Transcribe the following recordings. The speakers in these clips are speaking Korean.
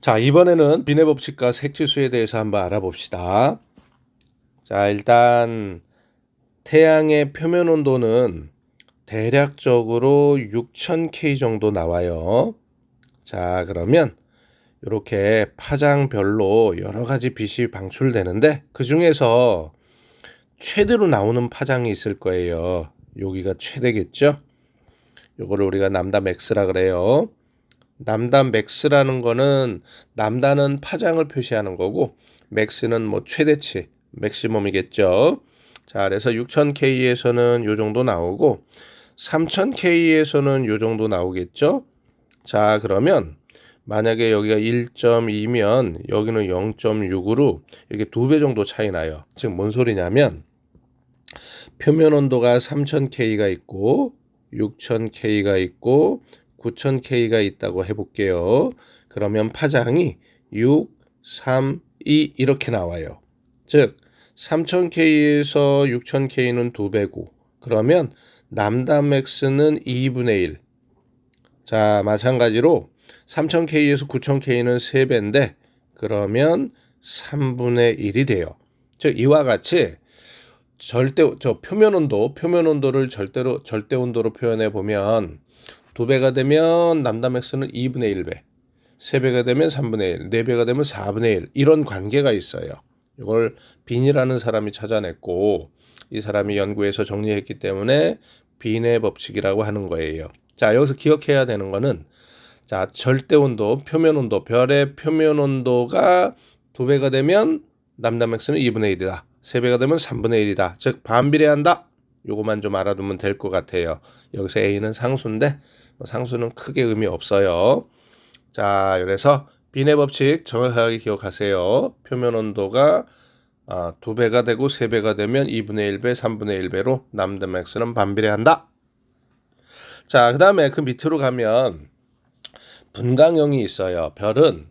자, 이번에는 비례 법칙과 색지수에 대해서 한번 알아봅시다. 자, 일단 태양의 표면 온도는 대략적으로 6000K 정도 나와요. 자, 그러면 이렇게 파장별로 여러 가지 빛이 방출되는데 그 중에서 최대로 나오는 파장이 있을 거예요. 여기가 최대겠죠? 요거를 우리가 남다 맥스라 그래요. 남다 맥스라는 거는 남다는 파장을 표시하는 거고 맥스는 뭐 최대치, 맥시멈이겠죠. 자, 그래서 6000K에서는 요 정도 나오고 3000K에서는 요 정도 나오겠죠. 자, 그러면 만약에 여기가 1.2면 여기는 0.6으로 이렇게 2배 정도 차이 나요. 즉 뭔 소리냐면 표면 온도가 3000K가 있고 6000K가 있고 9000K가 있다고 해볼게요. 그러면 파장이 6, 3, 2 이렇게 나와요. 즉 3000K에서 6000K는 2배고 그러면 남다 맥스는 2분의 1. 자, 마찬가지로 3000K에서 9000K는 3배인데 그러면 3분의 1이 돼요. 즉 이와 같이 표면 온도를 절대 온도로 표현해 보면 2배가 되면 남다 맥스는 2분의 1배, 3배가 되면 3분의 1, 4배가 되면 4분의 1 이런 관계가 있어요. 이걸 빈이라는 사람이 찾아냈고 이 사람이 연구해서 정리했기 때문에 빈의 법칙이라고 하는 거예요. 자, 여기서 기억해야 되는 거는 자, 절대 온도, 표면 온도, 별의 표면 온도가 2배가 되면 남다 맥스는 2분의 1이다. 3배가 되면 3분의 1이다. 즉 반비례한다. 요거만 좀 알아두면 될 것 같아요. 여기서 A는 상수인데 상수는 크게 의미 없어요. 자, 그래서 빈의 법칙 정확하게 기억하세요. 표면 온도가 2배가 되고 3배가 되면 2분의 1배, 3분의 1배로 남다 맥스는 반비례한다. 자, 그 다음에 그 밑으로 가면 분광형이 있어요. 별은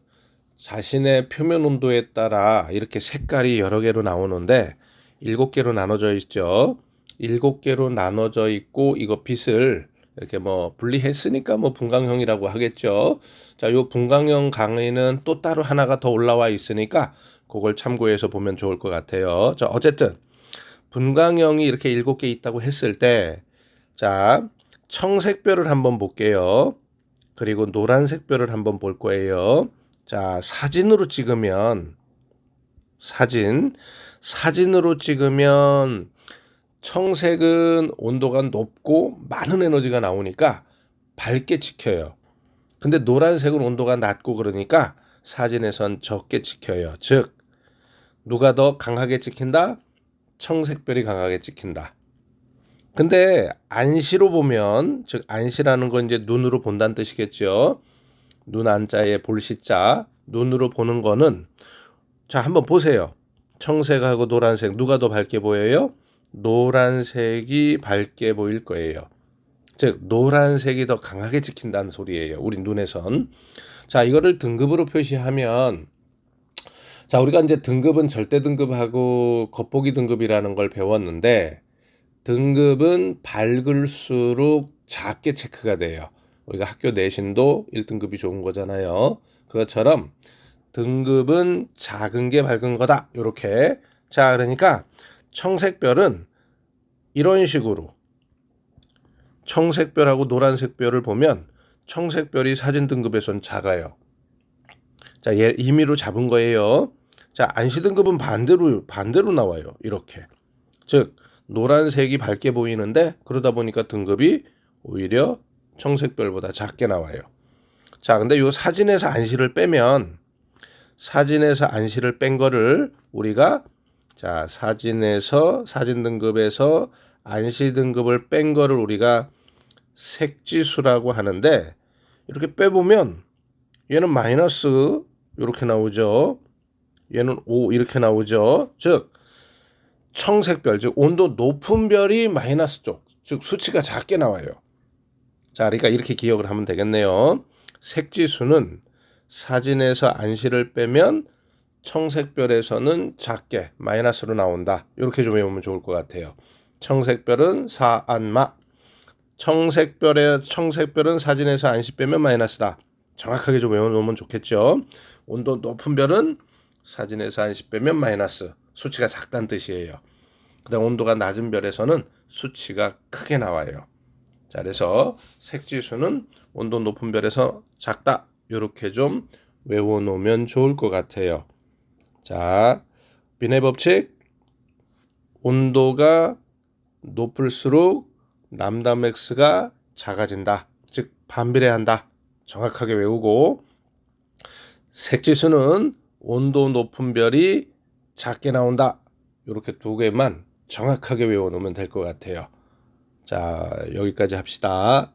자신의 표면 온도에 따라 이렇게 색깔이 여러 개로 나오는데 7개로 나눠져 있죠. 7개로 나눠져 있고 이거 빛을 이렇게 뭐 분리했으니까 뭐 분광형이라고 하겠죠. 자, 요 분광형 강의는 또 따로 하나가 더 올라와 있으니까 그걸 참고해서 보면 좋을 것 같아요. 자, 어쨌든 분광형이 이렇게 7개 있다고 했을 때 자, 청색별을 한번 볼게요. 그리고 노란색별을 한번 볼 거예요. 자, 사진으로 찍으면 사진으로 찍으면 청색은 온도가 높고 많은 에너지가 나오니까 밝게 찍혀요. 근데 노란색은 온도가 낮고 그러니까 사진에선 적게 찍혀요. 즉 누가 더 강하게 찍힌다? 청색별이 강하게 찍힌다. 근데 안시로 보면 즉 안시라는 건 이제 눈으로 본다는 뜻이겠죠. 눈 안자에 볼시자 눈으로 보는 거는 자 한번 보세요. 청색하고 노란색 누가 더 밝게 보여요? 노란색이 밝게 보일 거예요. 즉 노란색이 더 강하게 찍힌다는 소리예요. 우리 눈에선. 자, 이거를 등급으로 표시하면 자, 우리가 이제 등급은 절대 등급하고 겉보기 등급이라는 걸 배웠는데 등급은 밝을수록 작게 체크가 돼요. 우리가 학교 내신도 1등급이 좋은 거잖아요. 그것처럼 등급은 작은 게 밝은 거다. 요렇게. 자, 그러니까 청색별은 이런 식으로 청색별하고 노란색별을 보면 청색별이 사진 등급에선 작아요. 자, 얘 임의로 잡은 거예요. 자, 안시 등급은 반대로 나와요. 이렇게. 즉 노란색이 밝게 보이는데 그러다 보니까 등급이 오히려 청색별보다 작게 나와요. 자, 근데 요 사진에서 안시를 빼면 사진에서 안시를 뺀 거를 우리가 자, 사진 등급에서 안시 등급을 뺀 거를 우리가 색지수라고 하는데 이렇게 빼보면 얘는 마이너스 이렇게 나오죠. 얘는 5 이렇게 나오죠. 즉 청색별, 즉 온도 높은 별이 마이너스 쪽, 즉 수치가 작게 나와요. 자, 그러니까 이렇게 기억을 하면 되겠네요. 색지수는 사진에서 안시를 빼면 청색별에서는 작게 마이너스로 나온다. 이렇게 좀 외우면 좋을 것 같아요. 청색별은 사안마, 청색별은 사진에서 안시 빼면 마이너스다. 정확하게 좀 외워놓으면 좋겠죠. 온도 높은 별은 사진에서 한 10배면 마이너스, 수치가 작다는 뜻이에요. 그다음 온도가 낮은 별에서는 수치가 크게 나와요. 자, 그래서 색지수는 온도 높은 별에서 작다. 이렇게 좀 외워놓으면 좋을 것 같아요. 자, 비네 법칙. 온도가 높을수록 람다 맥스가 작아진다. 즉 반비례한다. 정확하게 외우고, 색지수는 온도 높은 별이 작게 나온다. 이렇게 두 개만 정확하게 외워놓으면 될 것 같아요. 자, 여기까지 합시다.